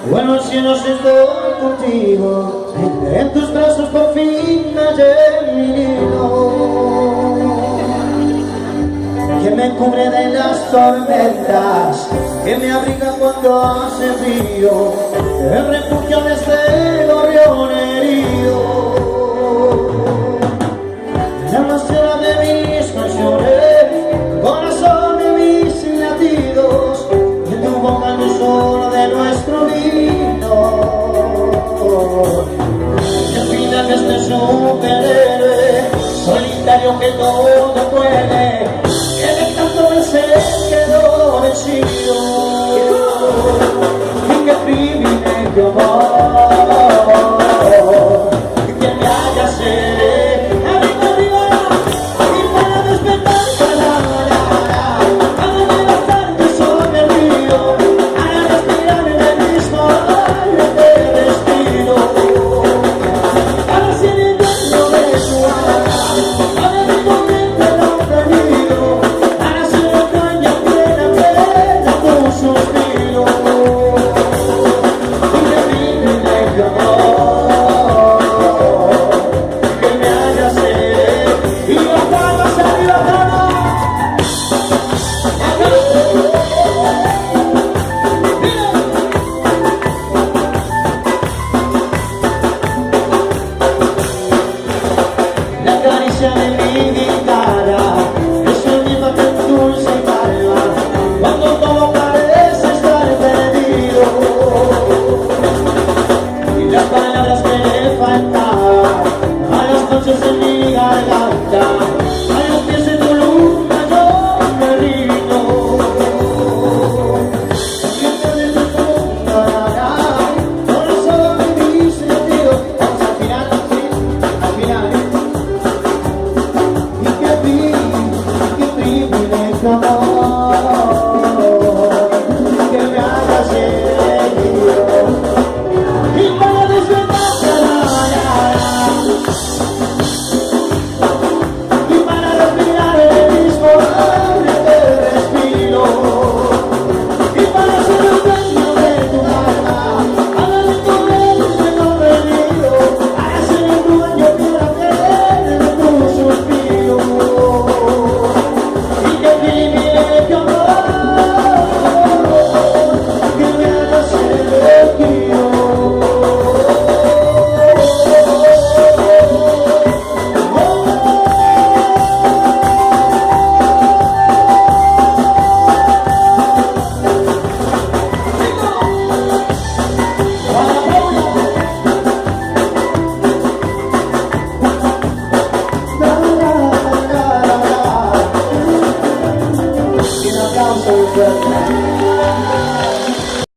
Bueno, si no estoy contigo, en tus brazos por fin hallé mi nido, que me cubre de las tormentas, que me abriga cuando hace frío, el refugio de este gorrión herido, la almacena de mis canciones, corazón de mis latidos, y en tu boca el dulzor de nuestro vino. Y al final de este superhéroe solitario que todo puede, que de tanto vencer quedó vencido. Y qué privilegio, amor, que me haya ser arriba, arriba, y para despertar cada levantarte sobre el río, para respirar en el mismo aire de respiro, para ser el dueño de su alma, para recordarte lo perdido, para ser el dueño plena, plena tu suspiro. Y qué privilegio, amor, que me haya ser, y las palmas arriba, palmas. La caricia de mi guitarra es el mismo que tu dulce calma cuando todo parece estar perdido, y las palabras que le faltaban a las noches en mi garganta, a los pies de tu luna yo me rindo. Siempre de tu tumba, corazón de mis sentidos, vamos al final, al final. Y qué privilegio, amor, que me haga seguido, y para despertar y para respirar el mismo aire que respiro, y para ser el dueño de tu alma, para recorrer lo perdido, para ser el dueño de tu suspiro. Y qué privilegio, amor, que me haga ser tuyo. Un aplauso fuerte.